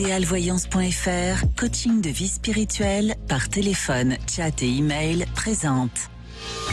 Idealvoyance.fr, coaching de vie spirituelle par téléphone, chat et email présente.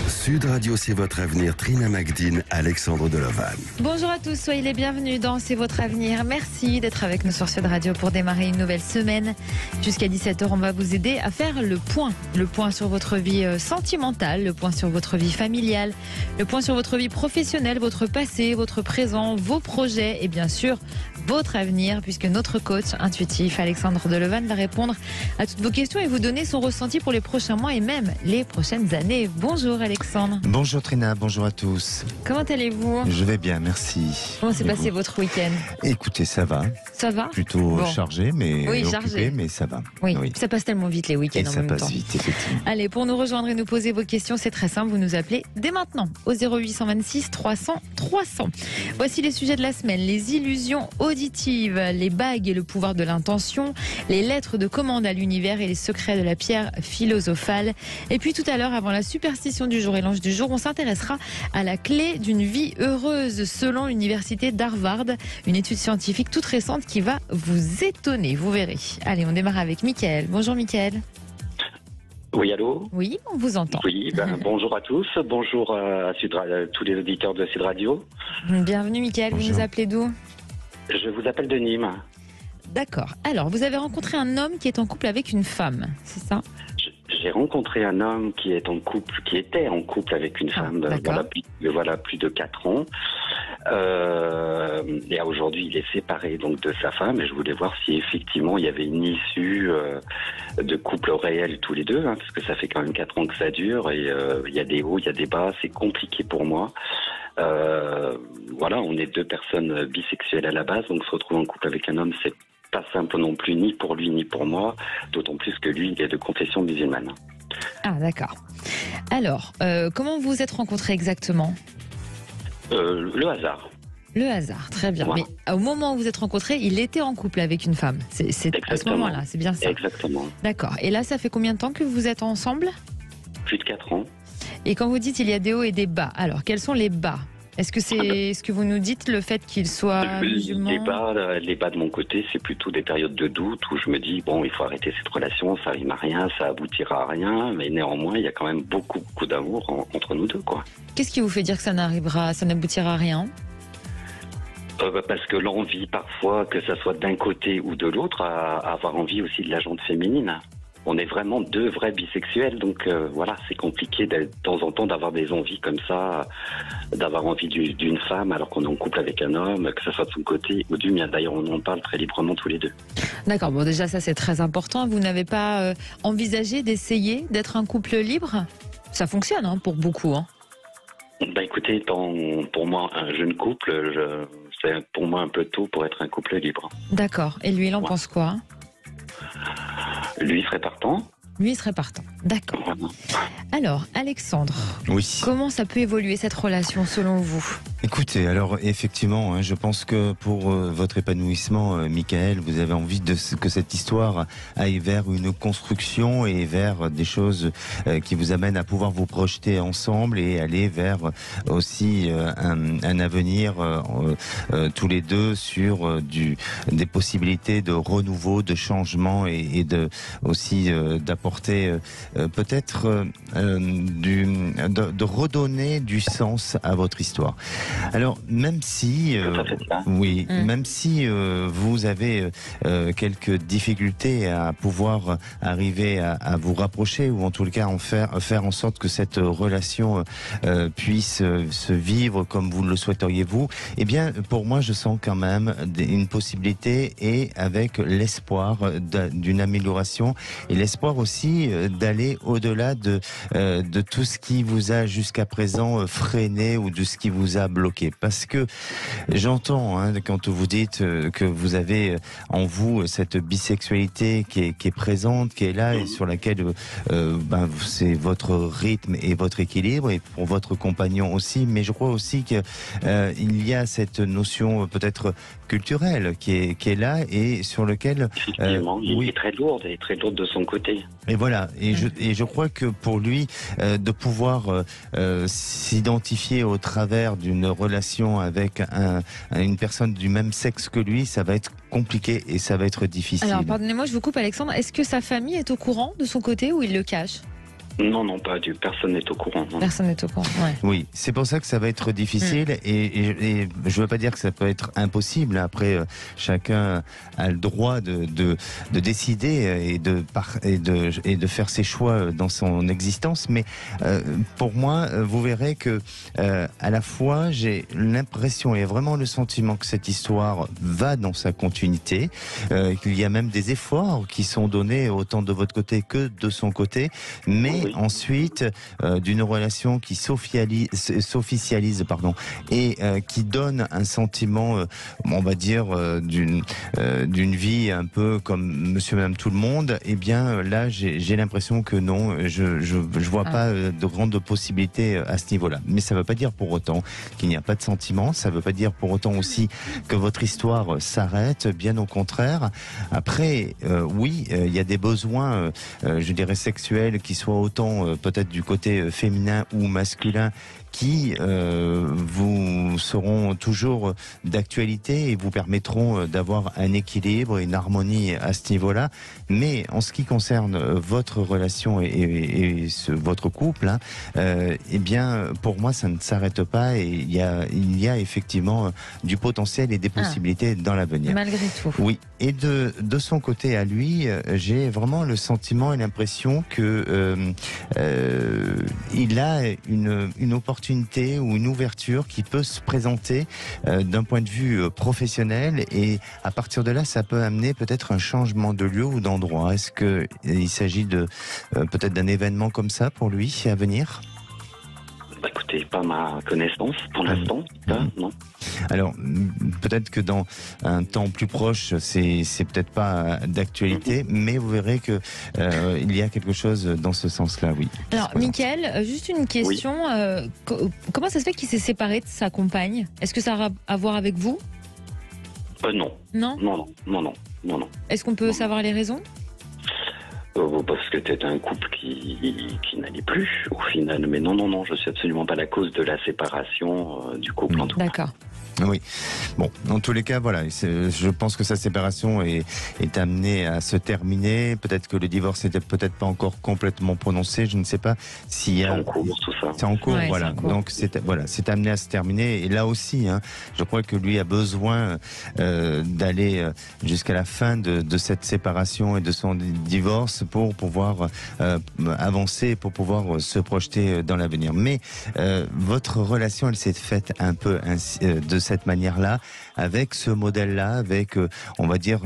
Sud Radio, c'est votre avenir. Trina Magdine, Alexandre Delovan. Bonjour à tous, soyez les bienvenus dans C'est votre avenir. Merci d'être avec nous sur Sud Radio pour démarrer une nouvelle semaine. Jusqu'à 17h, on va vous aider à faire le point. Le point sur votre vie sentimentale, le point sur votre vie familiale, le point sur votre vie professionnelle, votre passé, votre présent, vos projets et bien sûr votre avenir, puisque notre coach intuitif Alexandre Delovan va répondre à toutes vos questions et vous donner son ressenti pour les prochains mois et même les prochaines années. Bonjour Alexandre. Bonjour Trina, bonjour à tous. Comment allez-vous ? Je vais bien, merci. Comment s'est passé votre week-end ? Écoutez, ça va. Ça va ? Plutôt chargé, mais occupé, mais ça va. Oui, ça passe tellement vite les week-ends et en ça même passe temps. Vite, effectivement. Allez, pour nous rejoindre et nous poser vos questions, c'est très simple, vous nous appelez dès maintenant au 0826 300 300. Voici les sujets de la semaine, les illusions auditives, les bagues et le pouvoir de l'intention, les lettres de commande à l'univers et les secrets de la pierre philosophale. Et puis tout à l'heure, avant la superstition du jour et l'ange du jour, on s'intéressera à la clé d'une vie heureuse selon l'université d'Harvard, une étude scientifique toute récente qui va vous étonner, vous verrez. Allez, on démarre avec Mickaël. Bonjour Mickaël. Oui, allô ? Oui, on vous entend. Oui, bonjour à tous. Bonjour à tous les auditeurs de Sud Radio. Bienvenue Mickaël, vous nous appelez d'où ? Je vous appelle de Nîmes. D'accord. Alors, vous avez rencontré un homme qui est en couple avec une femme, c'est ça ? J'ai rencontré un homme qui était en couple avec une femme voilà plus de 4 ans. Et aujourd'hui, il est séparé donc de sa femme. Et je voulais voir si effectivement il y avait une issue de couple réel tous les deux, parce que ça fait quand même 4 ans que ça dure. Et il y a des hauts, il y a des bas. C'est compliqué pour moi. Voilà, on est 2 personnes bisexuelles à la base, donc se retrouver en couple avec un homme, c'est pas simple non plus, ni pour lui ni pour moi, d'autant plus que lui, il est de confession musulmane. Ah, d'accord. Alors, comment vous vous êtes rencontrés exactement ? Le hasard. Le hasard, très bien. Voilà. Mais au moment où vous êtes rencontrés, il était en couple avec une femme. C'est à ce moment-là, c'est bien ça ? Exactement. D'accord. Et là, ça fait combien de temps que vous êtes ensemble ? Plus de 4 ans. Et quand vous dites il y a des hauts et des bas, alors quels sont les bas ? Est-ce que c'est ce que vous nous dites, le fait qu'il soit musulman ? Les bas de mon côté, c'est plutôt des périodes de doute où je me dis, bon, il faut arrêter cette relation, ça rime à rien, ça aboutira à rien, mais néanmoins, il y a quand même beaucoup d'amour entre nous deux, quoi. Qu'est-ce qui vous fait dire que ça n'aboutira à rien ? Parce que l'envie, parfois, que ça soit d'un côté ou de l'autre, à avoir envie aussi de la jante féminine. On est vraiment 2 vrais bisexuels, donc voilà, c'est compliqué de temps en temps d'avoir des envies comme ça, d'avoir envie d'une femme alors qu'on est en couple avec un homme, que ce soit de son côté ou du mien. D'ailleurs, on en parle très librement tous les 2. D'accord, bon déjà ça c'est très important. Vous n'avez pas envisagé d'essayer d'être un couple libre ? Ça fonctionne pour beaucoup. Écoutez, pour moi, un jeune couple, c'est pour moi un peu tôt pour être un couple libre. D'accord, et lui il en pense quoi ? Lui serait partant. Lui serait partant, d'accord. Voilà. Alors, Alexandre, oui. Comment ça peut évoluer cette relation selon vous ? Écoutez, alors effectivement, je pense que pour votre épanouissement, Mickaël, vous avez envie que cette histoire aille vers une construction et vers des choses qui vous amènent à pouvoir vous projeter ensemble et aller vers aussi un avenir tous les deux sur des possibilités de renouveau, de changement et aussi d'apporter peut-être de redonner du sens à votre histoire. Alors même si même si vous avez quelques difficultés à pouvoir arriver à vous rapprocher ou en tout cas faire en sorte que cette relation puisse se vivre comme vous le souhaiteriez vous, eh bien pour moi je sens quand même une possibilité et avec l'espoir d'une amélioration et l'espoir aussi d'aller au-delà de tout ce qui vous a jusqu'à présent freiné ou de ce qui vous a bloqué. Parce que j'entends quand vous dites que vous avez en vous cette bisexualité qui est présente, qui est là et sur laquelle c'est votre rythme et votre équilibre et pour votre compagnon aussi. Mais je crois aussi qu'il y a cette notion peut-être culturelle qui est là et sur lequel effectivement, il est très lourde de son côté. Et voilà, et je crois que pour lui de pouvoir s'identifier au travers d'une relation avec une personne du même sexe que lui, ça va être compliqué et ça va être difficile. Alors, pardonnez-moi, je vous coupe, Alexandre. Est-ce que sa famille est au courant de son côté ou il le cache ? Non, pas du. Personne n'est au courant. Non. Personne n'est au courant. Ouais. Oui, c'est pour ça que ça va être difficile et je ne veux pas dire que ça peut être impossible. Après, chacun a le droit de décider et de faire ses choix dans son existence. Mais pour moi, vous verrez que à la fois, j'ai l'impression et vraiment le sentiment que cette histoire va dans sa continuité, qu'il y a même des efforts qui sont donnés autant de votre côté que de son côté, mais ensuite d'une relation qui s'officialise et qui donne un sentiment, on va dire, d'une vie un peu comme monsieur et madame tout le monde. Eh bien là, j'ai l'impression que non, je vois pas de grandes possibilités à ce niveau-là. Mais ça ne veut pas dire pour autant qu'il n'y a pas de sentiments, ça ne veut pas dire pour autant aussi que votre histoire s'arrête, bien au contraire. Après, oui, il y a des besoins, je dirais sexuels, qui soient autant peut-être du côté féminin ou masculin, qui vous seront toujours d'actualité et vous permettront d'avoir un équilibre et une harmonie à ce niveau-là. Mais en ce qui concerne votre relation et votre couple, eh bien, pour moi, ça ne s'arrête pas et il y a effectivement du potentiel et des possibilités dans l'avenir. Malgré tout. Oui. Et de son côté à lui, j'ai vraiment le sentiment et l'impression que il a une opportunité ou une ouverture qui peut se présenter d'un point de vue professionnel et à partir de là, ça peut amener peut-être un changement de lieu ou d'endroit. Est-ce qu'il s'agit de peut-être d'un événement comme ça pour lui à venir ? Bah, écoutez, pas ma connaissance pour l'instant, non. Alors, peut-être que dans un temps plus proche, c'est peut-être pas d'actualité, mais vous verrez que il y a quelque chose dans ce sens-là, oui. Alors, Mickaël, juste une question. Comment ça se fait qu'il s'est séparé de sa compagne ? Est-ce que ça a à voir avec vous ? Non. Non. Est-ce qu'on peut savoir les raisons ? Parce que c'était un couple qui n'allait plus au final. Mais non, je suis absolument pas la cause de la séparation du couple en tout cas. D'accord. Oui. Bon, dans tous les cas, voilà. Je pense que sa séparation est amenée à se terminer. Peut-être que le divorce n'était peut-être pas encore complètement prononcé. Je ne sais pas s'il y a. C'est en cours, tout ça. C'est en cours, Ouais, voilà. c'est en cours. Donc c'est amené à se terminer. Et là aussi, je crois que lui a besoin d'aller jusqu'à la fin de cette séparation et de son divorce pour pouvoir avancer, pour pouvoir se projeter dans l'avenir. Mais votre relation, elle s'est faite un peu ainsi, de cette manière-là, avec ce modèle-là, avec, on va dire,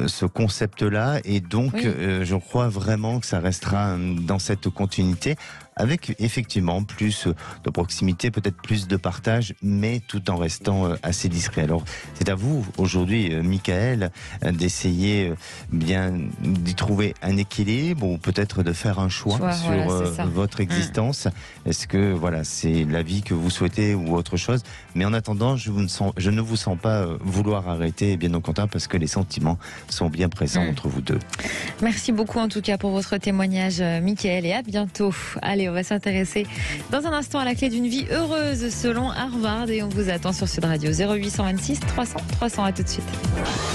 ce concept-là. Et donc, je crois vraiment que ça restera dans cette continuité, avec effectivement plus de proximité, peut-être plus de partage, mais tout en restant assez discret. Alors, c'est à vous, aujourd'hui, Mickaël, d'essayer bien d'y trouver un équilibre ou peut-être de faire un choix sur votre existence. Est-ce que, voilà, c'est la vie que vous souhaitez ou autre chose? Mais en attendant, je ne vous sens pas vouloir arrêter, bien au contraire, parce que les sentiments sont bien présents entre vous deux. Merci beaucoup, en tout cas, pour votre témoignage, Mickaël, et à bientôt. Allez, on va s'intéresser dans un instant à la clé d'une vie heureuse selon Harvard et on vous attend sur Sud Radio 0826 300 300. À tout de suite.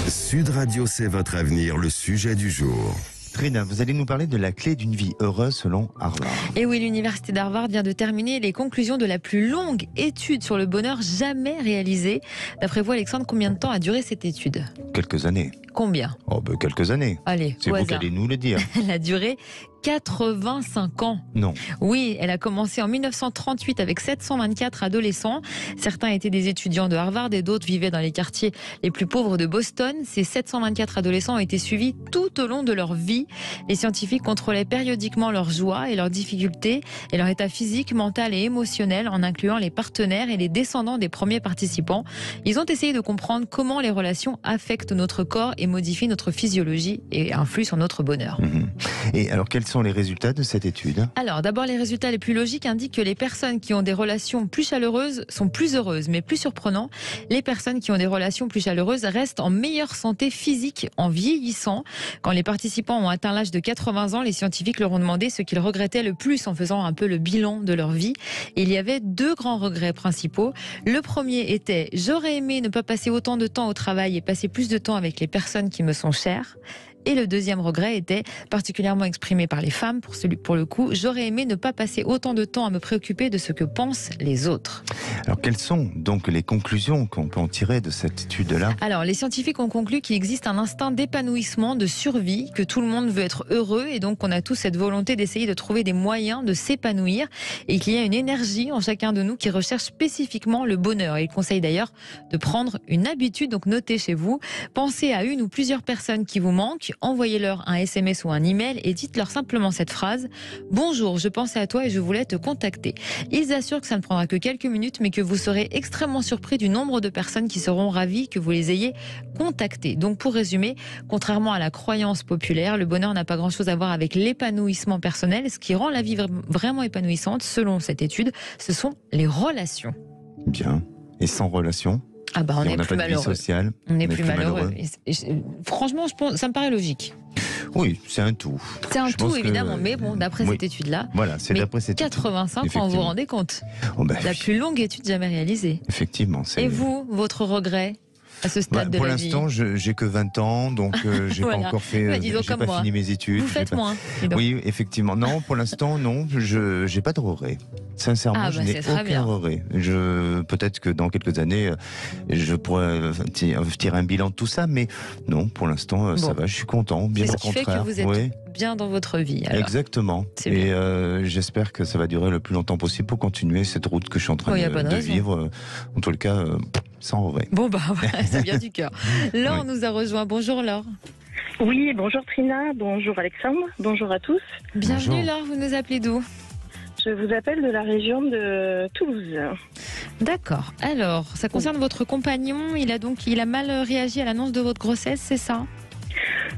Sud Radio, c'est votre avenir, le sujet du jour. Trina, vous allez nous parler de la clé d'une vie heureuse selon Harvard. Et oui, l'université d'Harvard vient de terminer les conclusions de la plus longue étude sur le bonheur jamais réalisée. D'après vous, Alexandre, combien de temps a duré cette étude? Quelques années. Combien? Oh, quelques années. Allez, c'est vous qui allez nous le dire. Elle a duré 85 ans. Non. Oui, elle a commencé en 1938 avec 724 adolescents. Certains étaient des étudiants de Harvard et d'autres vivaient dans les quartiers les plus pauvres de Boston. Ces 724 adolescents ont été suivis tout au long de leur vie. Les scientifiques contrôlaient périodiquement leur joie et leurs difficultés et leur état physique, mental et émotionnel en incluant les partenaires et les descendants des premiers participants. Ils ont essayé de comprendre comment les relations affectent notre corps et modifient notre physiologie et influent sur notre bonheur. Et alors, quels sont les résultats de cette étude? Alors, d'abord, les résultats les plus logiques indiquent que les personnes qui ont des relations plus chaleureuses sont plus heureuses. Mais plus surprenant, les personnes qui ont des relations plus chaleureuses restent en meilleure santé physique en vieillissant. Quand les participants ont atteint l'âge de 80 ans, les scientifiques leur ont demandé ce qu'ils regrettaient le plus en faisant un peu le bilan de leur vie. Et il y avait 2 grands regrets principaux. Le premier était « J'aurais aimé ne pas passer autant de temps au travail et passer plus de temps avec les personnes qui me sont chères ». Et le deuxième regret était particulièrement exprimé par les femmes, pour le coup. J'aurais aimé ne pas passer autant de temps à me préoccuper de ce que pensent les autres. Alors, quelles sont donc les conclusions qu'on peut en tirer de cette étude-là? Alors, les scientifiques ont conclu qu'il existe un instinct d'épanouissement, de survie, que tout le monde veut être heureux et donc on a tous cette volonté d'essayer de trouver des moyens de s'épanouir et qu'il y a une énergie en chacun de nous qui recherche spécifiquement le bonheur. Et il conseille d'ailleurs de prendre une habitude, donc notez chez vous, pensez à une ou plusieurs personnes qui vous manquent, envoyez-leur un SMS ou un email et dites-leur simplement cette phrase « Bonjour, je pensais à toi et je voulais te contacter ». Ils assurent que ça ne prendra que quelques minutes, mais que vous serez extrêmement surpris du nombre de personnes qui seront ravies que vous les ayez contactées. Donc pour résumer, contrairement à la croyance populaire, le bonheur n'a pas grand-chose à voir avec l'épanouissement personnel. Ce qui rend la vie vraiment épanouissante, selon cette étude, ce sont les relations. Bien. Et sans relation? Ah bah on est plus malheureux. On est plus malheureux. Franchement, ça me paraît logique. Oui, c'est un tout. C'est un tout, évidemment, mais bon, d'après cette étude-là. Voilà, c'est d'après cette 85 ans, vous vous rendez compte? La plus longue étude jamais réalisée. Effectivement. Et vous, votre regret à ce stade de la vie? Pour l'instant, j'ai que 20 ans, donc j'ai pas encore fait, j'ai pas fini mes études. Vous faites moins. Oui, effectivement. Non, pour l'instant, non, j'ai pas de regret. Sincèrement, je n'ai aucun regret. Peut-être que dans quelques années, je pourrais tirer un bilan de tout ça, mais non, pour l'instant, ça va. Je suis content, bien au contraire. C'est ce qui fait que vous êtes bien dans votre vie. Alors. Exactement. Et j'espère que ça va durer le plus longtemps possible pour continuer cette route que je suis en train de vivre. En tout cas, sans regret. Bon, bah voilà, c'est bien du cœur. Laure nous a rejoint. Bonjour Laure. Oui, bonjour Trina, bonjour Alexandre, bonjour à tous. Bienvenue Laure, vous nous appelez d'où? Je vous appelle de la région de Toulouse. D'accord. Alors, ça concerne votre compagnon. Il a mal réagi à l'annonce de votre grossesse, c'est ça?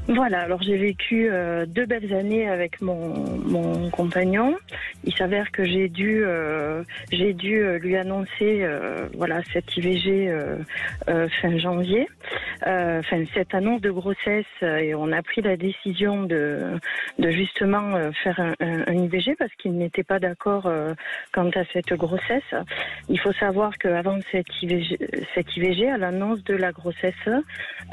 Voilà, alors j'ai vécu 2 belles années avec mon compagnon. Il s'avère que j'ai dû lui annoncer cette IVG fin janvier. Cette annonce de grossesse, et on a pris la décision de justement faire un IVG parce qu'il n'était pas d'accord quant à cette grossesse. Il faut savoir qu'avant cette IVG, à l'annonce de la grossesse,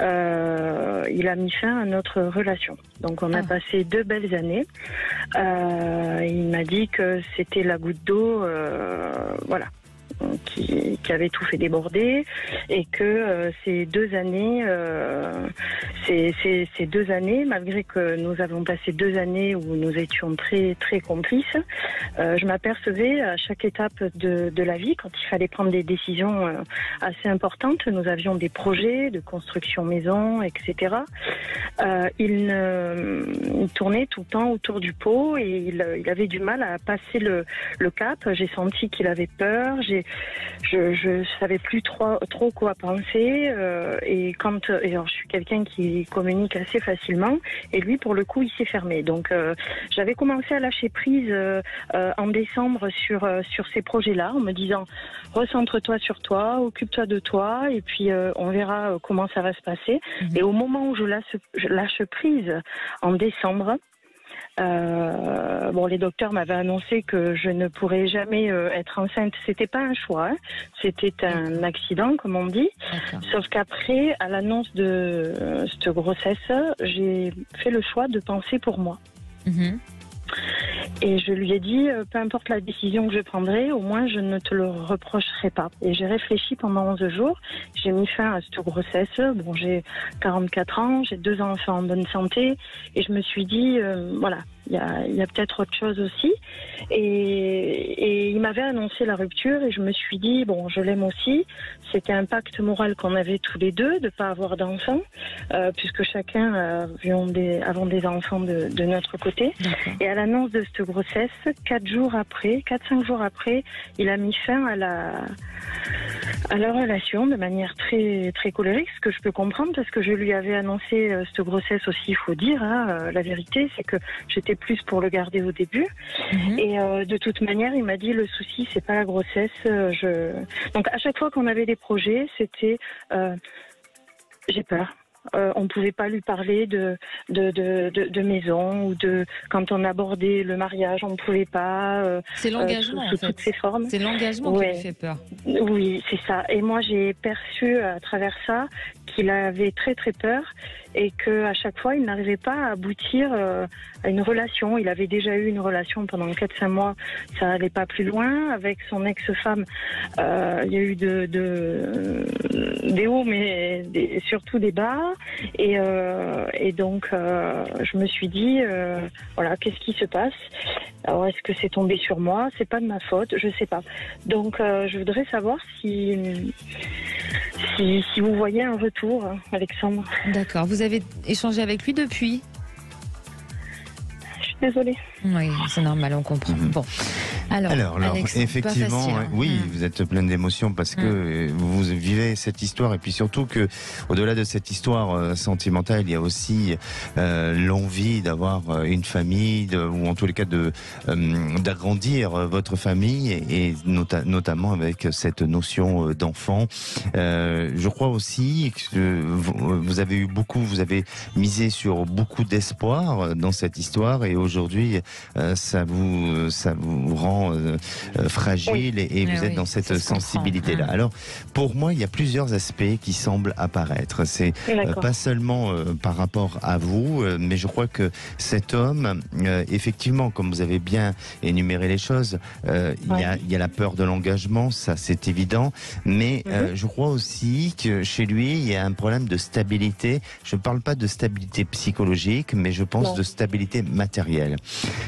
il a mis fin à notre relation. Donc on a passé 2 belles années. Il m'a dit que c'était la goutte d'eau, qui avait tout fait déborder, et que ces 2 années, malgré que nous avons passé 2 années où nous étions très très complices, je m'apercevais à chaque étape de la vie, quand il fallait prendre des décisions assez importantes, nous avions des projets de construction maison, etc. Il tournait tout le temps autour du pot et il avait du mal à passer le cap. J'ai senti qu'il avait peur. Je savais plus trop quoi penser. Et alors, je suis quelqu'un qui communique assez facilement. Et lui, pour le coup, il s'est fermé. Donc, j'avais commencé à lâcher prise en décembre sur ces projets-là, en me disant recentre-toi sur toi, occupe-toi de toi, et puis on verra comment ça va se passer. Et au moment où je lâche prise en décembre, les docteurs m'avaient annoncé que je ne pourrais jamais être enceinte. C'était pas un choix, hein. C'était un accident, comme on dit. Sauf qu'après, à l'annonce de cette grossesse, j'ai fait le choix de penser pour moi. Et je lui ai dit, peu importe la décision que je prendrai, au moins je ne te le reprocherai pas. Et j'ai réfléchi pendant 11 jours, j'ai mis fin à cette grossesse. Bon, j'ai 44 ans, j'ai 2 enfants en bonne santé, et je me suis dit, il y a peut-être autre chose aussi. Et il m'avait annoncé la rupture, et je me suis dit, bon, je l'aime aussi. C'était un pacte moral qu'on avait tous les deux, de ne pas avoir d'enfants, puisque chacun avons des enfants de notre côté. Et à l'annonce de cette grossesse, 4-5 jours après, il a mis fin À la relation, de manière très très colérique, ce que je peux comprendre, parce que je lui avais annoncé cette grossesse aussi, il faut dire, la vérité, c'est que j'étais plus pour le garder au début. Et de toute manière, il m'a dit, le souci, c'est pas la grossesse. Donc à chaque fois qu'on avait des projets, c'était j'ai peur. On ne pouvait pas lui parler de maison ou de quand on abordait le mariage, on ne pouvait pas. C'est l'engagement sous en fait. toutes ses formes. C'est l'engagement qui lui fait peur. Oui, c'est ça. Et moi, j'ai perçu à travers ça qu'il avait très très peur et que à chaque fois, il n'arrivait pas à aboutir à une relation. Il avait déjà eu une relation pendant 4-5 mois, ça n'allait pas plus loin. Avec son ex-femme, il y a eu des hauts, mais surtout des bas. Et donc, je me suis dit, voilà, qu'est-ce qui se passe? Alors, est-ce que c'est tombé sur moi? C'est pas de ma faute, je sais pas. Donc, je voudrais savoir si vous voyez un retour, Alexandre. D'accord. Vous avez échangé avec lui depuis? Je suis désolée. Oui, c'est normal, on comprend. Bon. Alors Alex, effectivement, pas facile, hein. Oui, vous êtes plein d'émotions parce que vous vivez cette histoire et puis surtout que, au-delà de cette histoire sentimentale, il y a aussi l'envie d'avoir une famille, ou en tous les cas d'agrandir votre famille et notamment avec cette notion d'enfant. Je crois aussi que vous avez misé sur beaucoup d'espoir dans cette histoire et aujourd'hui, ça vous rend fragile et vous êtes dans cette sensibilité-là. Alors, pour moi, il y a plusieurs aspects qui semblent apparaître. C'est pas seulement par rapport à vous, mais je crois que cet homme, effectivement, comme vous avez bien énuméré les choses, il y a la peur de l'engagement, ça c'est évident, mais je crois aussi que chez lui, il y a un problème de stabilité. Je ne parle pas de stabilité psychologique, mais je pense de stabilité matérielle.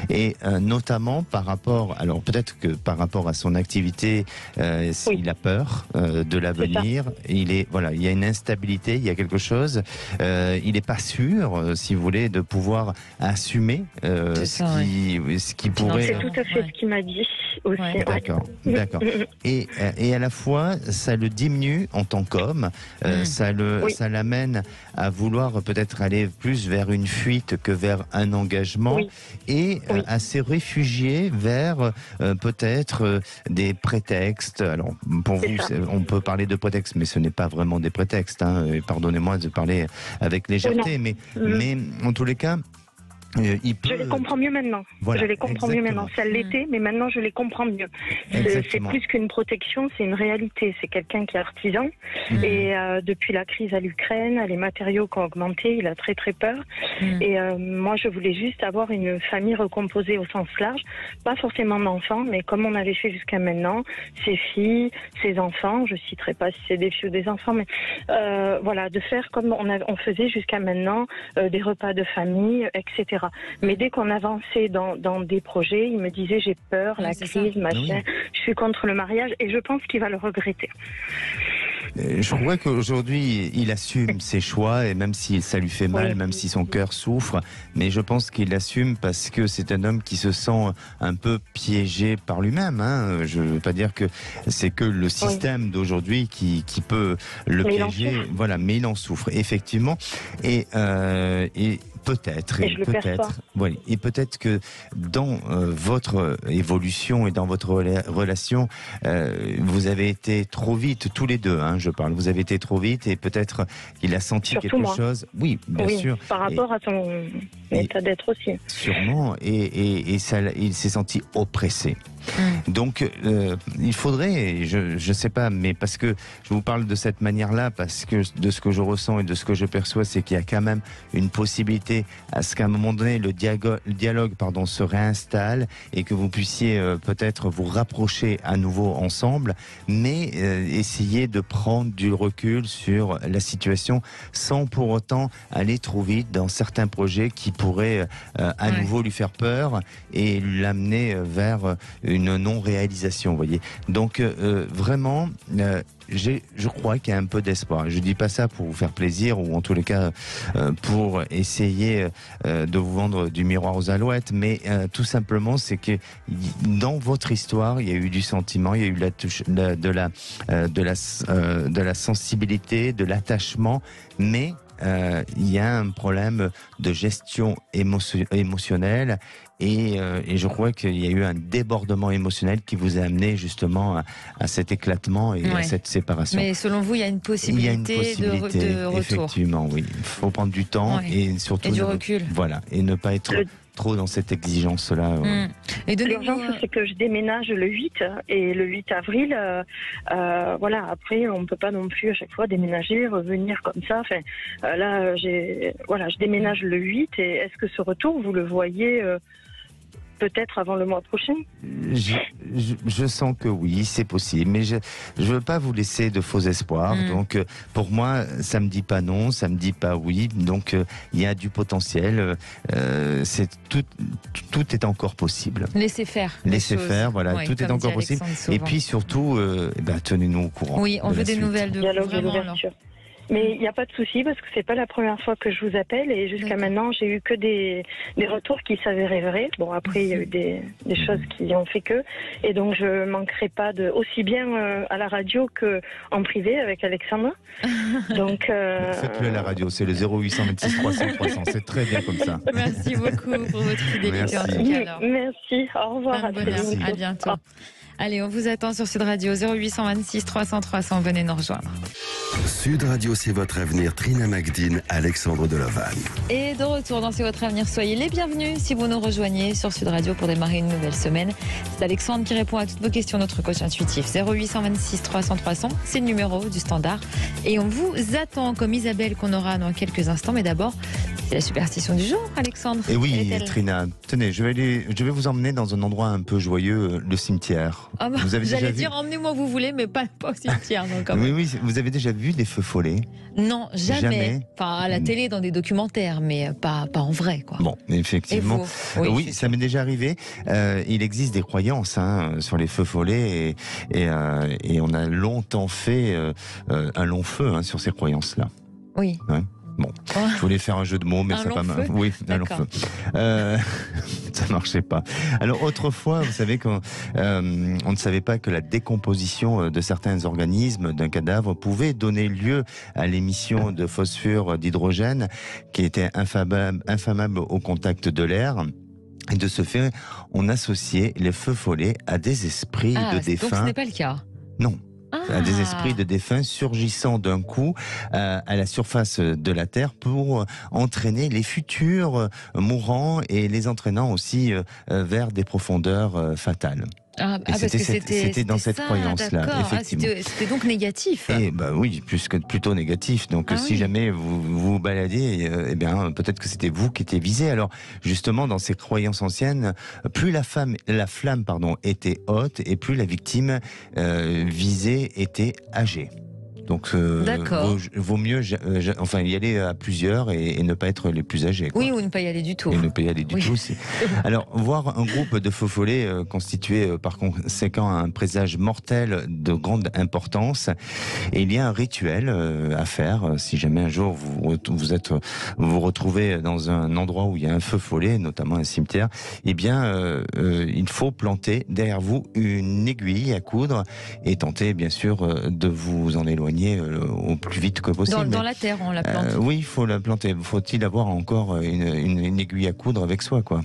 Et notamment par rapport, alors peut-être que par rapport à son activité, il a peur de l'avenir. Il y a une instabilité, il y a quelque chose. Il n'est pas sûr, si vous voulez, de pouvoir assumer ce qui pourrait. C'est tout à fait ce qu'il m'a dit aussi. D'accord. Et à la fois, ça le diminue en tant qu'homme. Ça l'amène à vouloir peut-être aller plus vers une fuite que vers un engagement et à se réfugier vers peut-être des prétextes. Alors, pour vous, on peut parler de prétextes, mais ce n'est pas vraiment des prétextes. Et pardonnez-moi de parler avec légèreté, mais en tous les cas, je les comprends mieux maintenant. Voilà, je les comprends mieux maintenant. Ça l'était, mais maintenant je les comprends mieux. C'est plus qu'une protection, c'est une réalité. C'est quelqu'un qui est artisan. Et depuis la crise à l'Ukraine, les matériaux qui ont augmenté, il a très très peur. Et moi, je voulais juste avoir une famille recomposée au sens large. Pas forcément d'enfants, mais comme on avait fait jusqu'à maintenant, ses filles, ses enfants. Je citerai pas si c'est des filles ou des enfants, mais voilà, de faire comme on faisait jusqu'à maintenant, des repas de famille, etc. Mais dès qu'on avançait dans des projets, il me disait j'ai peur, la crise, machin, je suis contre le mariage et je pense qu'il va le regretter. Je crois qu'aujourd'hui, il assume ses choix, et même si ça lui fait mal, même si son cœur souffre, mais je pense qu'il assume parce que c'est un homme qui se sent un peu piégé par lui-même. Je ne veux pas dire que c'est que le système d'aujourd'hui qui peut le piéger, voilà, mais il en souffre, effectivement. Et peut-être, et peut-être que dans votre évolution et dans votre relation, vous avez été trop vite, tous les deux, je parle, vous avez été trop vite et peut-être qu'il a senti surtout quelque chose. Oui, bien sûr. Par rapport à son état d'être aussi. Sûrement, et ça, il s'est senti oppressé. Donc, il faudrait, je ne sais pas, mais parce que je vous parle de cette manière-là, parce que de ce que je ressens et de ce que je perçois, c'est qu'il y a quand même une possibilité à ce qu'à un moment donné, le dialogue se réinstalle et que vous puissiez peut-être vous rapprocher à nouveau ensemble, mais essayer de prendre du recul sur la situation sans pour autant aller trop vite dans certains projets qui pourraient à nouveau lui faire peur et l'amener vers une non-réalisation, vous voyez. Donc vraiment, je crois qu'il y a un peu d'espoir. Je dis pas ça pour vous faire plaisir ou en tous les cas pour essayer de vous vendre du miroir aux alouettes, mais tout simplement c'est que dans votre histoire il y a eu du sentiment, il y a eu la touche, de la sensibilité, de l'attachement, mais il y a un problème de gestion émotionnelle et je crois qu'il y a eu un débordement émotionnel qui vous a amené justement à cet éclatement et à cette séparation. Mais selon vous, il y a une possibilité, de retour. Effectivement, oui. Il faut prendre du temps et surtout du recul. Voilà, et ne pas être trop dans cette exigence-là. Et de l'urgence, c'est que je déménage le 8 et le 8 avril, voilà, après, on ne peut pas non plus à chaque fois déménager, revenir comme ça. Enfin, là, je déménage le 8 et est-ce que ce retour, vous le voyez peut-être avant le mois prochain? Je sens que oui, c'est possible, mais je ne veux pas vous laisser de faux espoirs. Donc, pour moi, ça me dit pas non, ça me dit pas oui. Donc, il y a du potentiel. Tout est encore possible. Laissez faire. Laissez faire, voilà, tout est encore possible. Et puis surtout, tenez-nous au courant. Oui, on veut des nouvelles de vous, vraiment. Mais il n'y a pas de souci parce que c'est pas la première fois que je vous appelle et jusqu'à maintenant j'ai eu que des retours qui s'avéraient vrais. Bon, après il y a eu des choses qui ont fait que, et donc je manquerai pas de aussi bien à la radio que en privé avec Alexandre. Donc faites-le à la radio, c'est le 0826 300 300, c'est très bien comme ça. Merci beaucoup pour votre fidélité. En tout cas, merci, au revoir, à bientôt. Allez, on vous attend sur Sud Radio 0826 300 300. Venez nous rejoindre. Sud Radio, c'est votre avenir. Trina Magdine, Alexandre Delavanne. Et de retour dans C'est votre avenir. Soyez les bienvenus si vous nous rejoignez sur Sud Radio pour démarrer une nouvelle semaine. C'est Alexandre qui répond à toutes vos questions, notre coach intuitif. 0826 300 300, c'est le numéro du standard. Et on vous attend comme Isabelle qu'on aura dans quelques instants. Mais d'abord, c'est la superstition du jour, Alexandre. Et oui, Trina, tenez, je vais vous emmener dans un endroit un peu joyeux, le cimetière. Ah bah, vous allez dire emmenez-moi où vous voulez, mais pas au cimetière. Donc, oui, vous avez déjà vu des feux follets? Non, jamais. Enfin, à la télé, dans des documentaires, mais pas en vrai, quoi. Bon, effectivement. Oui, ça m'est déjà arrivé. Il existe des croyances sur les feux follets et on a longtemps fait un long feu sur ces croyances-là. Oui. Ouais. Bon, je voulais faire un jeu de mots, mais ça pas mal. Oui, un long feu. Ça marchait pas. Alors autrefois, vous savez qu'on ne savait pas que la décomposition de certains organismes d'un cadavre pouvait donner lieu à l'émission de phosphure d'hydrogène qui était inflammable au contact de l'air. Et de ce fait, on associait les feux follets à des esprits de défunts. Donc ce n'est pas le cas. Non. À des esprits de défunts surgissant d'un coup à la surface de la Terre pour entraîner les futurs mourants et les entraînant aussi vers des profondeurs fatales. C'était dans cette croyance-là, effectivement. C'était donc négatif. Et oui, plutôt négatif. Donc si jamais vous vous baladiez, peut-être que c'était vous qui étiez visé. Alors justement, dans ces croyances anciennes, plus la flamme était haute et plus la victime visée était âgée. Donc, vaut mieux y aller à plusieurs et ne pas être les plus âgés. Quoi. Oui, ou ne pas y aller du tout. Et ne pas y aller du tout aussi. Alors, voir un groupe de feux follets constitué par conséquent un présage mortel de grande importance. Et il y a un rituel à faire si jamais un jour vous vous retrouvez dans un endroit où il y a un feu follet, notamment un cimetière. Eh bien, il faut planter derrière vous une aiguille à coudre et tenter, bien sûr, de vous en éloigner au plus vite que possible. Dans la terre, on la plante. Oui, il faut la planter. Faut-il avoir encore une aiguille à coudre avec soi, quoi?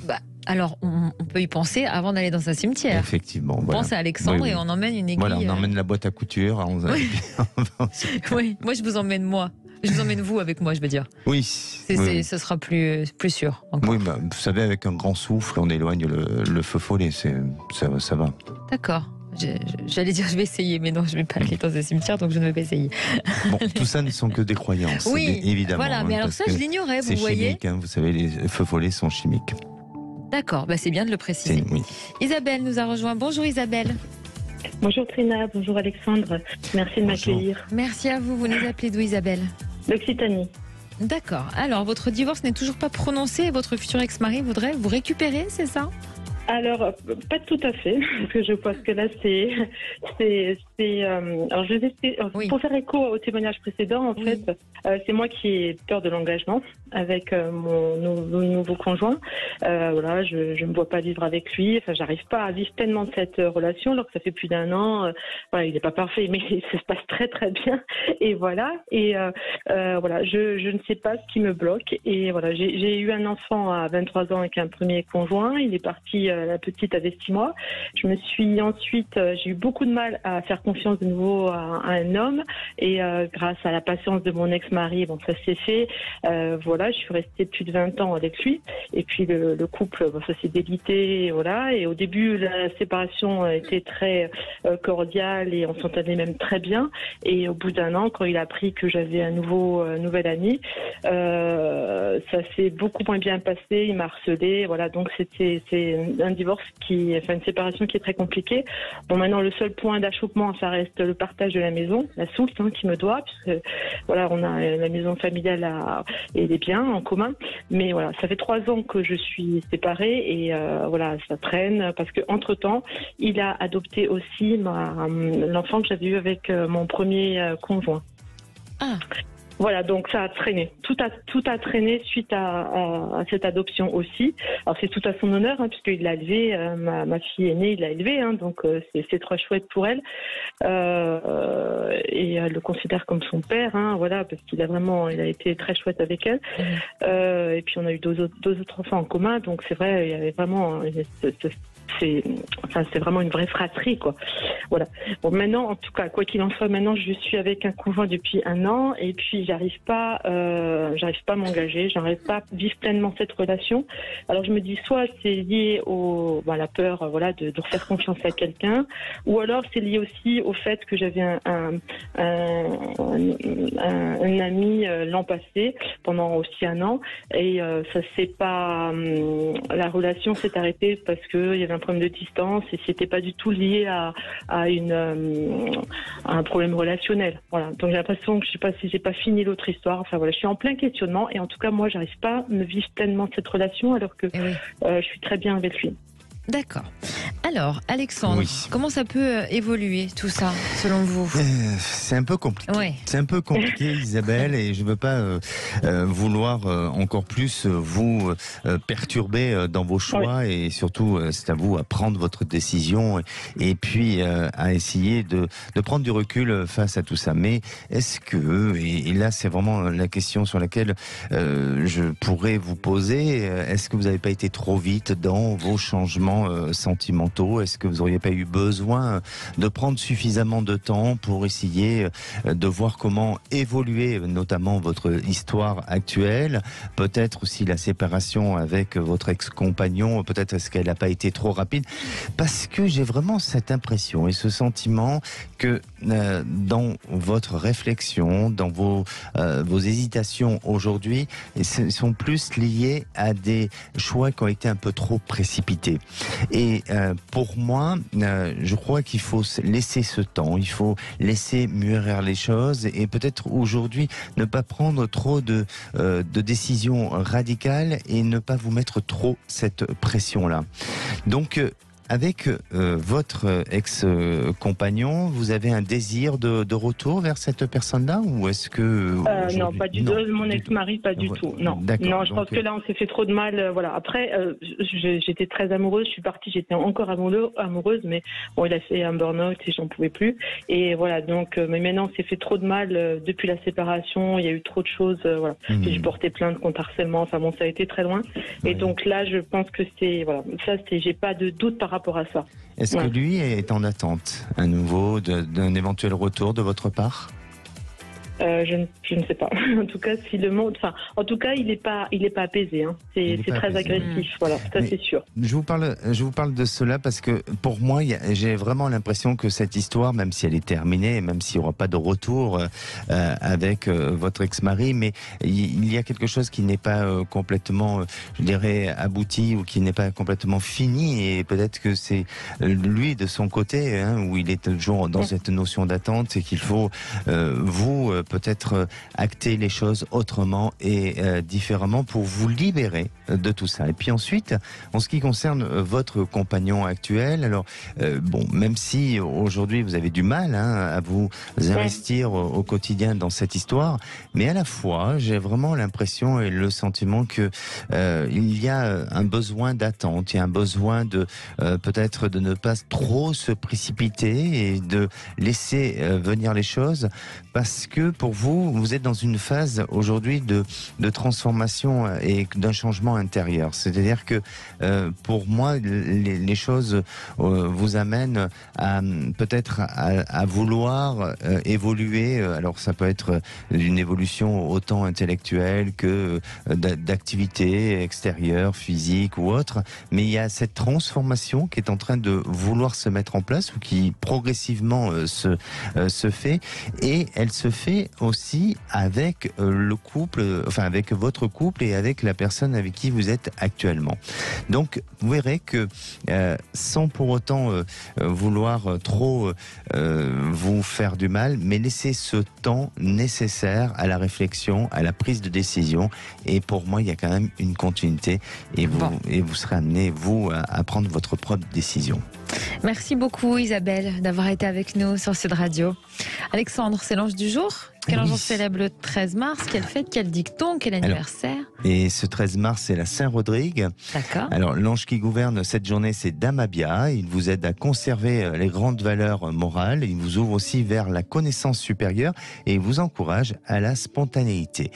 Alors, on peut y penser avant d'aller dans un cimetière. Effectivement. On pense à Alexandre et on emmène une aiguille. Voilà, on emmène la boîte à couture. Oui, moi je vous emmène Je vous emmène vous avec moi, je veux dire. Oui. Ce sera plus sûr. Encore. Oui, vous savez, avec un grand souffle, on éloigne le feu follet. Ça va. D'accord. J'allais dire je vais essayer, mais non, je ne vais pas aller dans un cimetière, donc je ne vais pas essayer. Bon, tout ça ne sont que des croyances, évidemment. Voilà, mais alors ça, je l'ignorais, vous voyez. C'est chimique, vous savez, les feux follets sont chimiques. D'accord, c'est bien de le préciser. Oui. Isabelle nous a rejoint. Bonjour Isabelle. Bonjour Trina, bonjour Alexandre. Merci de m'accueillir. Merci à vous. Vous nous appelez d'où, Isabelle? L'Occitanie. D'accord. Alors, votre divorce n'est toujours pas prononcé et votre futur ex-mari voudrait vous récupérer, c'est ça? Alors, pas tout à fait, parce que je pense que là, alors, je vais essayer, Oui. pour faire écho au témoignage précédent, en Oui. fait, c'est moi qui ai peur de l'engagement avec mon nouveau conjoint. Voilà, je me vois pas vivre avec lui. Enfin, j'arrive pas à vivre pleinement cette relation, alors que ça fait plus d'1 an. Voilà, il n'est pas parfait, mais ça se passe très très bien. Et voilà. Et voilà, je ne sais pas ce qui me bloque. Et voilà, j'ai eu un enfant à 23 ans avec un premier conjoint. Il est parti, la petite avait 6 mois. Je me suis ensuite, j'ai eu beaucoup de mal à faire confiance de nouveau à un homme. Et grâce à la patience de mon ex-mari, bon, ça s'est fait. Voilà, je suis restée plus de 20 ans avec lui. Et puis le couple, bon, ça s'est délité. Voilà. Et au début, la séparation était très cordiale et on s'entendait même très bien. Et au bout d'1 an, quand il a appris que j'avais un nouvel ami, ça s'est beaucoup moins bien passé. Il m'a harcelé. Voilà, donc c'est un divorce une séparation qui est très compliquée. Bon, maintenant, le seul point d'achoppement, ça reste le partage de la maison, la soulte qui me doit, puisque voilà, on a la maison familiale et les biens en commun. Mais voilà, ça fait 3 ans que je suis séparée et voilà, ça traîne parce que entre temps, il a adopté aussi l'enfant que j'avais eu avec mon premier conjoint. Ah. Voilà, donc ça a traîné. Tout a traîné suite à cette adoption aussi. Alors c'est tout à son honneur, puisqu'il l'a élevé, ma fille aînée, il l'a élevé, donc c'est très chouette pour elle. Et elle le considère comme son père, voilà, parce qu'il a été très chouette avec elle. Et puis on a eu deux autres enfants en commun, donc c'est vrai, il y avait vraiment c'est vraiment une vraie fratrie, quoi. Voilà. Bon, maintenant, en tout cas, quoi qu'il en soit, maintenant, je suis avec un conjoint depuis 1 an, et puis j'arrive pas à m'engager, j'arrive pas à vivre pleinement cette relation. Alors je me dis, soit c'est lié à la peur, voilà, de refaire confiance à quelqu'un, ou alors c'est lié aussi au fait que j'avais un ami l'an passé, pendant aussi 1 an, et ça c'est pas, la relation s'est arrêtée parce que il y avait un problème de distance et c'était pas du tout lié à un problème relationnel. Voilà. Donc j'ai l'impression que je sais pas si j'ai pas fini l'autre histoire. Enfin voilà, je suis en plein questionnement et en tout cas moi j'arrive pas à me vivre pleinement cette relation alors que je suis très bien avec lui. D'accord. Alors, Alexandre, comment ça peut évoluer tout ça, selon vous? C'est un peu compliqué. Ouais. C'est un peu compliqué, Isabelle, et je ne veux pas vouloir encore plus vous perturber dans vos choix, et surtout, c'est à vous à prendre votre décision et puis à essayer de prendre du recul face à tout ça. Mais est-ce que, et là c'est vraiment la question sur laquelle je pourrais vous poser, est-ce que vous n'avez pas été trop vite dans vos changements sentimentaux? Est-ce que vous n'auriez pas eu besoin de prendre suffisamment de temps pour essayer de voir comment évoluer notamment votre histoire actuelle, peut-être aussi la séparation avec votre ex-compagnon, peut-être est-ce qu'elle n'a pas été trop rapide? Parce que j'ai vraiment cette impression et ce sentiment que dans votre réflexion, dans vos hésitations aujourd'hui, sont plus liées à des choix qui ont été un peu trop précipités. Et pour moi, je crois qu'il faut laisser ce temps, il faut laisser mûrir les choses et peut-être aujourd'hui ne pas prendre trop de décisions radicales et ne pas vous mettre trop cette pression-là. Donc, avec votre ex-compagnon, vous avez un désir de retour vers cette personne-là ou est-ce que... non, pas du tout. Mon ex-mari, pas du tout. Non, je pense que là, on s'est fait trop de mal. Voilà. Après, j'étais très amoureuse. Je suis partie, j'étais encore amoureuse, mais bon, il a fait un burn-out et j'en pouvais plus. Et voilà, donc, mais maintenant, on s'est fait trop de mal depuis la séparation. Il y a eu trop de choses. Voilà. J'ai porté plainte contre harcèlement. Enfin bon, ça a été très loin. Et donc là, je pense que j'ai pas de doute par rapport à ça. Est-ce que lui est en attente à nouveau d'un éventuel retour de votre part? Je ne sais pas. En tout cas, en tout cas, il est pas apaisé. C'est très agressif. Voilà, ça c'est sûr. Je vous parle de cela parce que pour moi, j'ai vraiment l'impression que cette histoire, même si elle est terminée, même s'il n'y aura pas de retour avec votre ex-mari, mais il y a quelque chose qui n'est pas complètement, je dirais, abouti ou qui n'est pas complètement fini. Et peut-être que c'est lui de son côté, où il est toujours dans cette notion d'attente et qu'il faut vous peut-être acter les choses autrement et différemment pour vous libérer de tout ça. Et puis ensuite, en ce qui concerne votre compagnon actuel, alors bon, même si aujourd'hui vous avez du mal à vous investir au quotidien dans cette histoire, mais à la fois j'ai vraiment l'impression et le sentiment que il y a un besoin d'attente, il y a un besoin de peut-être de ne pas trop se précipiter et de laisser venir les choses, parce que pour vous, vous êtes dans une phase aujourd'hui de transformation et d'un changement intérieur. C'est-à-dire que pour moi, les choses vous amènent à peut-être à vouloir évoluer. Alors ça peut être une évolution autant intellectuelle que d'activité extérieure, physique ou autre, mais il y a cette transformation qui est en train de vouloir se mettre en place ou qui progressivement se fait, et elle se fait aussi avec le couple, enfin avec votre couple et avec la personne avec qui vous êtes actuellement. Donc vous verrez que sans pour autant vouloir trop vous faire du mal, mais laissez ce temps nécessaire à la réflexion, à la prise de décision, et pour moi il y a quand même une continuité et vous serez amené vous à prendre votre propre décision. Merci beaucoup Isabelle d'avoir été avec nous sur Sud Radio. Alexandre, c'est l'ange du jour. Quel ange on célèbre le 13 mars? Quelle fête? Quel dicton? Quel anniversaire? Et ce 13 mars, c'est la Saint-Rodrigue. D'accord. Alors, l'ange qui gouverne cette journée, c'est Damabia. Il vous aide à conserver les grandes valeurs morales. Il vous ouvre aussi vers la connaissance supérieure et il vous encourage à la spontanéité.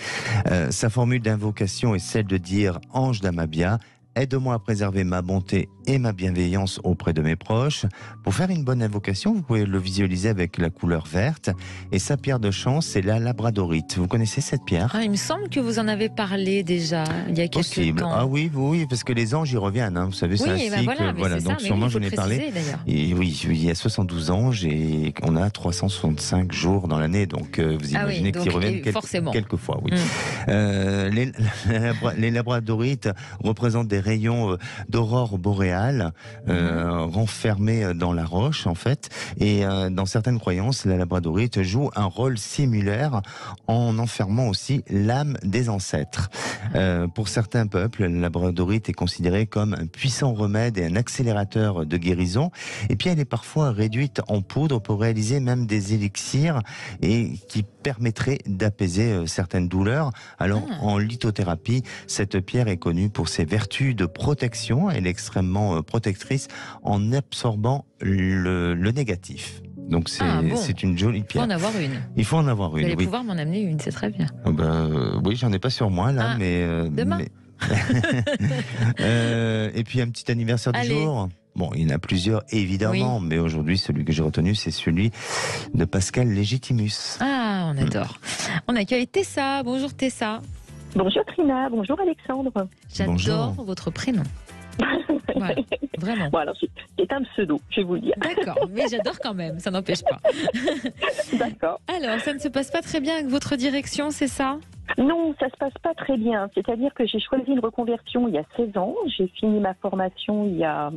Sa formule d'invocation est celle de dire « Ange Damabia ». Aide-moi à préserver ma bonté et ma bienveillance auprès de mes proches. Pour faire une bonne invocation, vous pouvez le visualiser avec la couleur verte. Et sa pierre de chance, c'est la labradorite. Vous connaissez cette pierre? Il me semble que vous en avez parlé déjà il y a quelques temps. Ah oui, parce que les anges y reviennent. Vous savez, c'est un cycle. Voilà, donc sûrement j'en ai parlé. Et oui, il y a 72 anges et on a 365 jours dans l'année. Donc vous imaginez qu'ils reviennent quelques fois. Oui. Les labradorites représentent des rayons d'aurore boréale renfermés dans la roche en fait, et dans certaines croyances la labradorite joue un rôle similaire en enfermant aussi l'âme des ancêtres. Pour certains peuples, la labradorite est considérée comme un puissant remède et un accélérateur de guérison, et puis elle est parfois réduite en poudre pour réaliser même des élixirs et qui permettraient d'apaiser certaines douleurs. Alors en lithothérapie, cette pierre est connue pour ses vertus de protection. Elle est extrêmement protectrice en absorbant le négatif. Donc c'est une jolie pierre. Il faut en avoir une. Il faut en avoir une. Vous allez pouvoir m'en amener une, c'est très bien. Oui, j'en ai pas sur moi là, mais demain. Et puis un petit anniversaire du jour. Bon, il y en a plusieurs évidemment, mais aujourd'hui celui que j'ai retenu, c'est celui de Pascal Légitimus. Ah, on adore. On accueille Tessa. Bonjour Tessa. Bonjour Trina, bonjour Alexandre. J'adore votre prénom. Voilà, vraiment. Bon, alors, c'est un pseudo, je vais vous le dire. D'accord, mais j'adore quand même, ça n'empêche pas. D'accord. Alors, ça ne se passe pas très bien avec votre direction, c'est ça ? Non, ça se passe pas très bien. C'est-à-dire que j'ai choisi une reconversion il y a 16 ans. J'ai fini ma formation il y a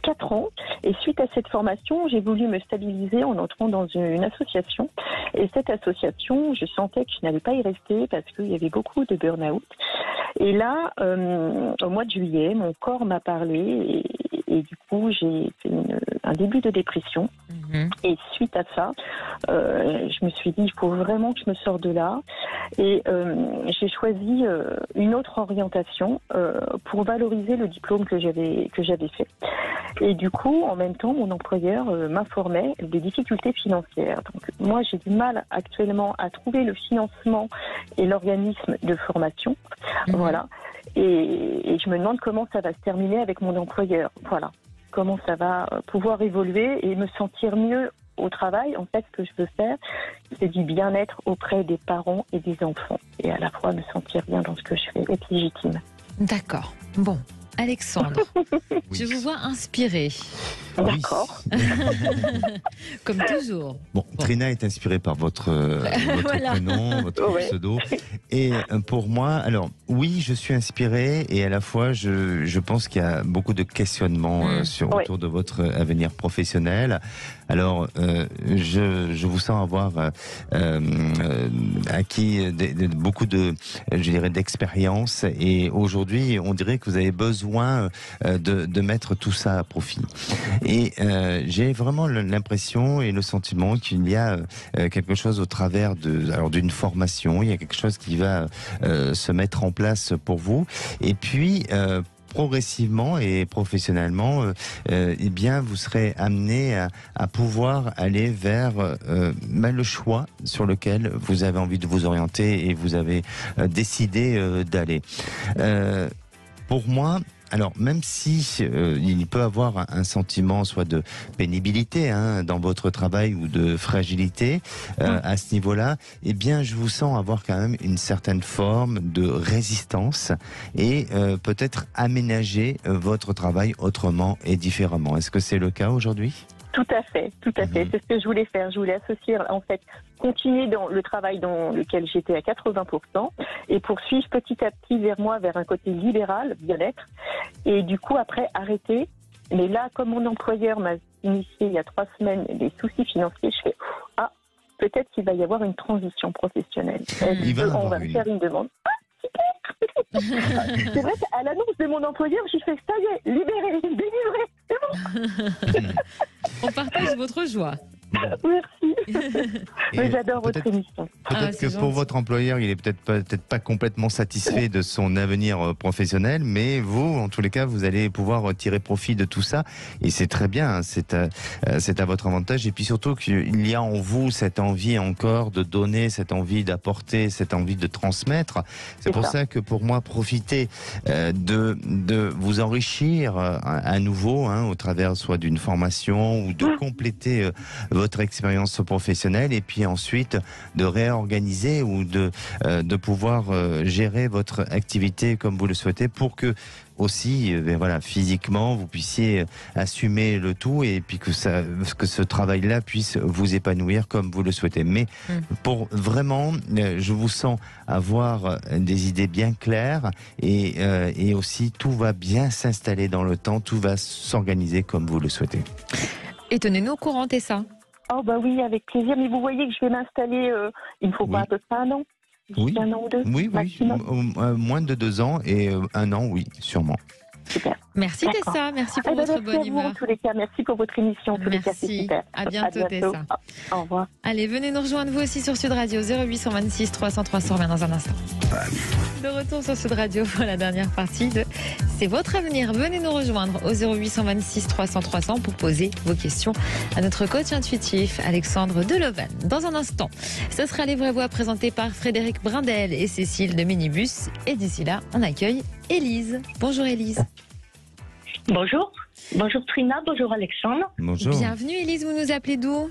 4 ans. Et suite à cette formation, j'ai voulu me stabiliser en entrant dans une association. Et cette association, je sentais que je n'allais pas y rester parce qu'il y avait beaucoup de burn-out. Et là, au mois de juillet, mon corps m'a parlé et du coup, j'ai fait un début de dépression. Et suite à ça, je me suis dit, il faut vraiment que je me sorte de là. Et j'ai choisi une autre orientation pour valoriser le diplôme que j'avais fait. Et du coup, en même temps, mon employeur m'informait des difficultés financières. Donc moi, j'ai du mal actuellement à trouver le financement et l'organisme de formation. Voilà. Et je me demande comment ça va se terminer avec mon employeur. Voilà. Comment ça va pouvoir évoluer et me sentir mieux au travail. En fait, ce que je veux faire, c'est du bien-être auprès des parents et des enfants. Et à la fois me sentir bien dans ce que je fais, être légitime. D'accord. Bon, Alexandre, je vous vois inspiré. D'accord. Comme toujours. Bon, Trina est inspirée par votre Voilà. prénom, votre pseudo. Et pour moi, alors oui, je suis inspiré et à la fois, je pense qu'il y a beaucoup de questionnements autour de votre avenir professionnel. Alors, je vous sens avoir acquis beaucoup d'expérience et aujourd'hui, on dirait que vous avez besoin de mettre tout ça à profit. Et j'ai vraiment l'impression et le sentiment qu'il y a quelque chose au travers d'une formation, il y a quelque chose qui va se mettre en place pour vous. Et puis, progressivement et professionnellement, eh bien, vous serez amené à pouvoir aller vers le choix sur lequel vous avez envie de vous orienter et vous avez décidé d'aller. Pour moi, alors même si il peut avoir un sentiment soit de pénibilité dans votre travail ou de fragilité à ce niveau-là, eh bien je vous sens avoir quand même une certaine forme de résistance et peut-être aménager votre travail autrement et différemment. Est-ce que c'est le cas aujourd'hui ? Tout à fait, tout à fait. C'est ce que je voulais faire. Je voulais associer, en fait, continuer dans le travail dans lequel j'étais à 80% et poursuivre petit à petit vers un côté libéral, bien-être. Et du coup, après, arrêter. Mais là, comme mon employeur m'a initié il y a 3 semaines des soucis financiers, je fais peut-être qu'il va y avoir une transition professionnelle. On va me faire une demande. C'est vrai qu'à l'annonce de mon employeur, j'ai fait ça y est, libéré, délivré, c'est bon. On partage votre joie. Merci. Mais j'adore votre émission. Peut-être que pour votre employeur, il est peut-être pas complètement satisfait de son avenir professionnel, mais vous, en tous les cas, vous allez pouvoir tirer profit de tout ça. Et c'est très bien, c'est à votre avantage. Et puis surtout qu'il y a en vous cette envie encore de donner, cette envie d'apporter, cette envie de transmettre. C'est pour ça que pour moi, profiter de vous enrichir à nouveau, au travers soit d'une formation ou de compléter votre expérience professionnelle et puis ensuite de réorganiser ou de pouvoir gérer votre activité comme vous le souhaitez pour que aussi, physiquement, vous puissiez assumer le tout et puis que ce travail-là puisse vous épanouir comme vous le souhaitez. Mais pour vraiment, je vous sens avoir des idées bien claires et aussi tout va bien s'installer dans le temps, tout va s'organiser comme vous le souhaitez. Et tenez-nous au courant, Tessa. Oh bah oui, avec plaisir. Mais vous voyez que je vais m'installer, il ne faut pas à peu près 1 an. Oui, un an ou 2, oui, moins de 2 ans et 1 an, oui, sûrement. Super. Merci Tessa, merci pour votre bonne humeur. En tous les cas, merci pour votre émission. Merci. À bientôt Tessa. Au revoir. Allez, venez nous rejoindre vous aussi sur Sud Radio 0826 300 300. On revient dans un instant. De retour sur Sud Radio pour la dernière partie de C'est votre avenir. Venez nous rejoindre au 0826 300 300 pour poser vos questions à notre coach intuitif Alexandre Deloven. Dans un instant, ce sera Les Vraies Voix présentées par Frédéric Brindel et Cécile de Minibus. Et d'ici là, on accueille Élise. Bonjour Élise. Bonjour. Bonjour Trina, bonjour Alexandre. Bonjour. Bienvenue Élise, vous nous appelez d'où ?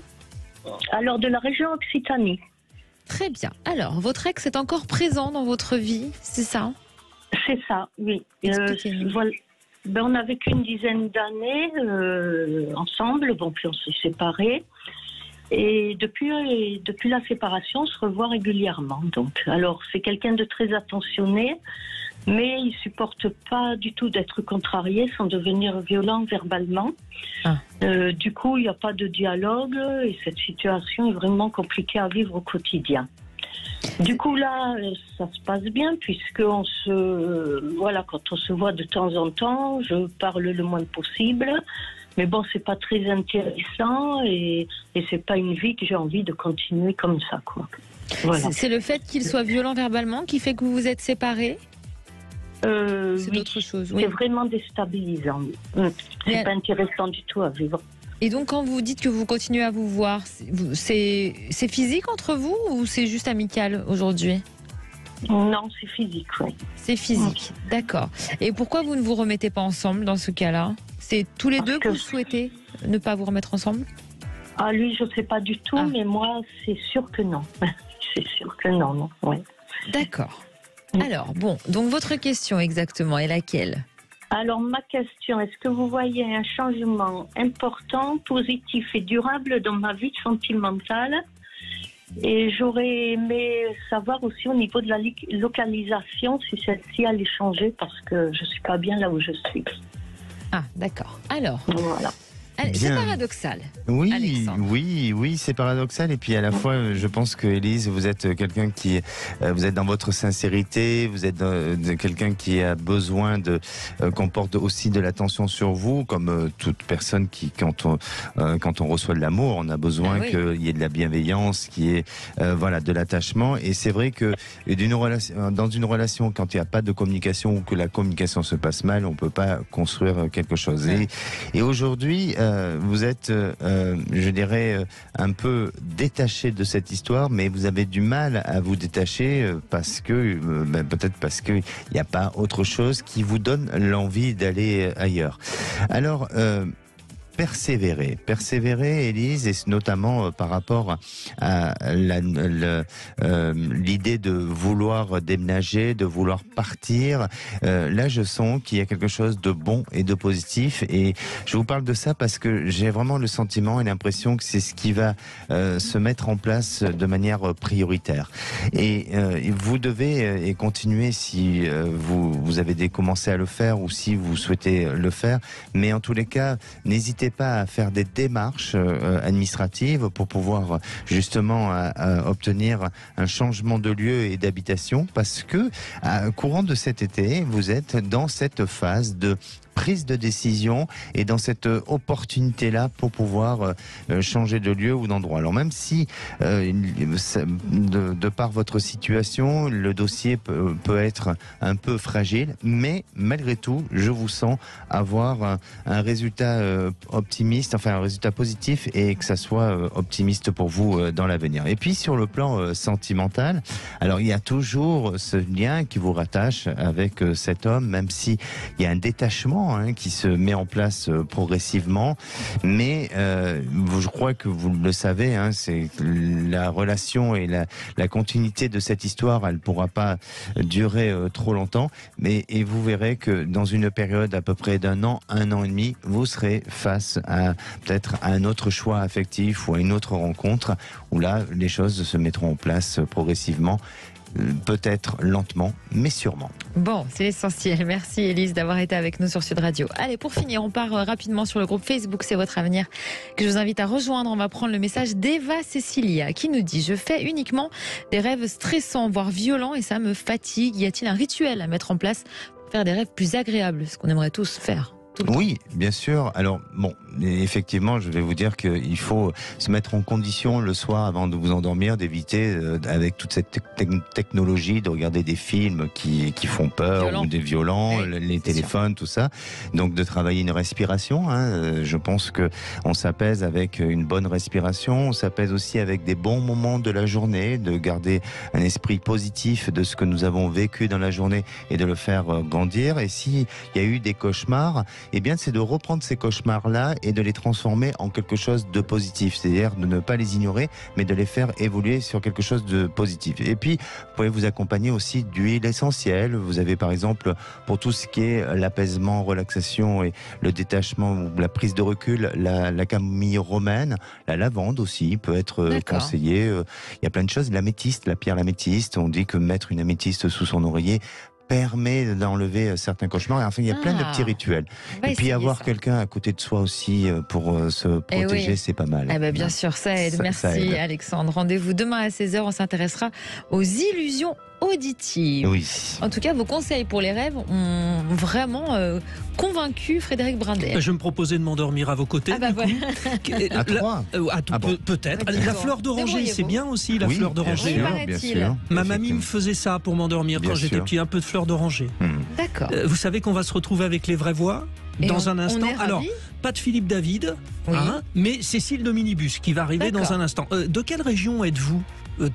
Alors de la région Occitanie. Très bien. Alors, votre ex est encore présent dans votre vie, c'est ça ? C'est ça, oui. Expliquez-nous. Voilà. On a vécu une dizaine d'années ensemble, puis on s'est séparés. Et depuis la séparation, on se revoit régulièrement. Donc, alors, c'est quelqu'un de très attentionné, mais il supporte pas du tout d'être contrarié sans devenir violent verbalement. Du coup, il n'y a pas de dialogue et cette situation est vraiment compliquée à vivre au quotidien. Du coup, là, ça se passe bien puisque quand on se voit de temps en temps, je parle le moins possible. Mais bon, c'est pas très intéressant et c'est pas une vie que j'ai envie de continuer comme ça, quoi. Voilà. C'est le fait qu'il soit violent verbalement qui fait que vous vous êtes séparés ? C'est oui, autre chose. Oui. C'est vraiment déstabilisant. C'est pas intéressant du tout à vivre. Et donc, quand vous dites que vous continuez à vous voir, c'est physique entre vous ou c'est juste amical aujourd'hui ? Non, c'est physique, oui. C'est physique, d'accord. Et pourquoi vous ne vous remettez pas ensemble dans ce cas-là ? C'est tous les deux que vous souhaitez ne pas vous remettre ensemble ? Ah, lui, je sais pas du tout, mais moi, c'est sûr que non. C'est sûr que non, ouais. D'accord. Alors, bon, donc votre question exactement est laquelle ? Alors, ma question, est-ce que vous voyez un changement important, positif et durable dans ma vie sentimentale? Et j'aurais aimé savoir aussi au niveau de la localisation si celle-ci allait changer parce que je ne suis pas bien là où je suis. Ah, d'accord. Alors, Voilà. c'est Bien. paradoxal. Oui, Alexandre. oui, c'est paradoxal. Et puis à la fois, je pense que Élise, vous êtes quelqu'un qui, vous êtes dans votre sincérité, vous êtes quelqu'un qui a besoin qu'on porte aussi de l'attention sur vous, comme toute personne qui, quand on reçoit de l'amour, on a besoin Ah oui. qu'il y ait de la bienveillance, qu'il y ait, voilà, de l'attachement. Et c'est vrai que dans une relation, quand il n'y a pas de communication ou que la communication se passe mal, on peut pas construire quelque chose. Et aujourd'hui, vous êtes, je dirais, un peu détaché de cette histoire, mais vous avez du mal à vous détacher parce que, peut-être parce qu'il n'y a pas autre chose qui vous donne l'envie d'aller ailleurs. Alors, persévérer, Élise, et notamment par rapport à l'idée de vouloir déménager, de vouloir partir. Là, je sens qu'il y a quelque chose de bon et de positif, et je vous parle de ça parce que j'ai vraiment le sentiment et l'impression que c'est ce qui va se mettre en place de manière prioritaire. Et vous devez et continuer si vous avez commencé à le faire ou si vous souhaitez le faire, mais en tous les cas, n'hésitez pas à faire des démarches administratives pour pouvoir justement obtenir un changement de lieu et d'habitation, parce que courant de cet été, vous êtes dans cette phase de prise de décision et dans cette opportunité-là pour pouvoir changer de lieu ou d'endroit. Alors même si, de par votre situation, le dossier peut être un peu fragile, mais malgré tout, je vous sens avoir un résultat optimiste, enfin un résultat positif, et que ça soit optimiste pour vous dans l'avenir. Et puis sur le plan sentimental, alors il y a toujours ce lien qui vous rattache avec cet homme, même si il y a un détachement qui se met en place progressivement, mais je crois que vous le savez, c'est la relation et la continuité de cette histoire, elle ne pourra pas durer trop longtemps, et vous verrez que dans une période à peu près d'un an et demi, vous serez face à peut-être à un autre choix affectif ou à une autre rencontre, où là les choses se mettront en place progressivement. Peut-être lentement, mais sûrement. Bon, c'est l'essentiel. Merci Élise d'avoir été avec nous sur Sud Radio. Allez, pour finir, on part rapidement sur le groupe Facebook C'est votre avenir, que je vous invite à rejoindre. On va prendre le message d'Eva Cécilia qui nous dit: je fais uniquement des rêves stressants, voire violents, et ça me fatigue. Y a-t-il un rituel à mettre en place pour faire des rêves plus agréables, ce qu'on aimerait tous faire? Oui, bien sûr. Alors, bon, effectivement, je vais vous dire qu'il faut se mettre en condition le soir avant de vous endormir, d'éviter, avec toute cette technologie, de regarder des films qui font peur ou des violents, oui, les téléphones, tout ça. Donc, de travailler une respiration. Je pense que on s'apaise avec une bonne respiration. On s'apaise aussi avec des bons moments de la journée, de garder un esprit positif de ce que nous avons vécu dans la journée et de le faire grandir. Et s'il y a eu des cauchemars, eh bien, c'est de reprendre ces cauchemars-là et de les transformer en quelque chose de positif. C'est-à-dire de ne pas les ignorer, mais de les faire évoluer sur quelque chose de positif. Et puis, vous pouvez vous accompagner aussi d'huile essentielle. Vous avez, par exemple, pour tout ce qui est l'apaisement, relaxation et le détachement ou la prise de recul, la camomille romaine, la lavande aussi peut être conseillée. Il y a plein de choses. L'améthyste, la pierre l'améthyste. On dit que mettre une améthyste sous son oreiller permet d'enlever certains cauchemars. Et enfin, il y a plein de petits rituels. Et puis avoir quelqu'un à côté de soi aussi pour se protéger, c'est pas mal. Eh ben, bien sûr, ça aide. Merci ça aide. Alexandre. Rendez-vous demain à 16h. On s'intéressera aux illusions auditives. Oui. En tout cas, vos conseils pour les rêves ont vraiment convaincu Frédéric Brindel. Je me proposais de m'endormir à vos côtés. Ah bah voilà. À trois. Peut-être. La fleur d'oranger, c'est bien aussi, la fleur d'oranger. Bien sûr. Ma mamie me faisait ça pour m'endormir quand j'étais petit, un peu de fleur d'oranger. D'accord. Vous savez qu'on va se retrouver avec les vraies voix dans un instant. Alors, pas de Philippe David, mais Cécile de Minibus qui va arriver dans un instant. De quelle région êtes-vous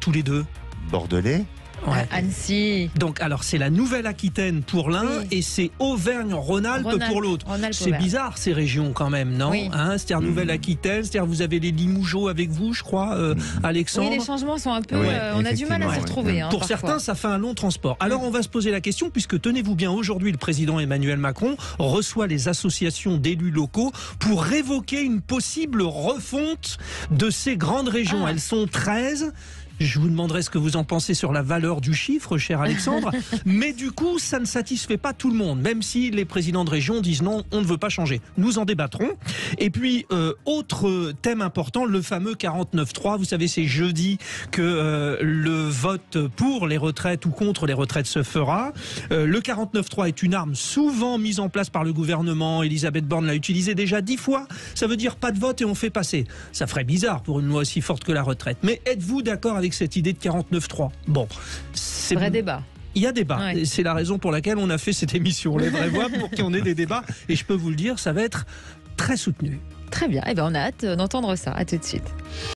tous les deux? Bordelais. Ouais. Annecy. Donc, alors, c'est la Nouvelle-Aquitaine pour l'un et c'est Auvergne-Rhône-Alpes pour l'autre. C'est bizarre, ces régions, quand même, non? C'est-à-dire Nouvelle-Aquitaine, c'est-à-dire vous avez les Limougeaux avec vous, je crois, Alexandre. Oui, les changements sont un peu... on a du mal à s'y retrouver. Pour certains, ça fait un long transport. Alors, on va se poser la question, puisque, tenez-vous bien, aujourd'hui, le président Emmanuel Macron reçoit les associations d'élus locaux pour révoquer une possible refonte de ces grandes régions. Elles sont 13. Je vous demanderai ce que vous en pensez sur la valeur du chiffre, cher Alexandre. Mais du coup, ça ne satisfait pas tout le monde, même si les présidents de région disent non, on ne veut pas changer. Nous en débattrons. Et puis, autre thème important, le fameux 49.3. Vous savez, c'est jeudi que le vote pour les retraites ou contre les retraites se fera. Le 49.3 est une arme souvent mise en place par le gouvernement. Elisabeth Borne l'a utilisé déjà 10 fois. Ça veut dire pas de vote et on fait passer. Ça ferait bizarre pour une loi aussi forte que la retraite. Mais êtes-vous d'accord avec cette idée de 49.3? Bon, c'est vrai débat. Il y a débat. Ouais. C'est la raison pour laquelle on a fait cette émission, Les Vraies Voix, pour qu'on ait des débats. Et je peux vous le dire, ça va être très soutenu. Très bien. Eh bien, on a hâte d'entendre ça. À tout de suite.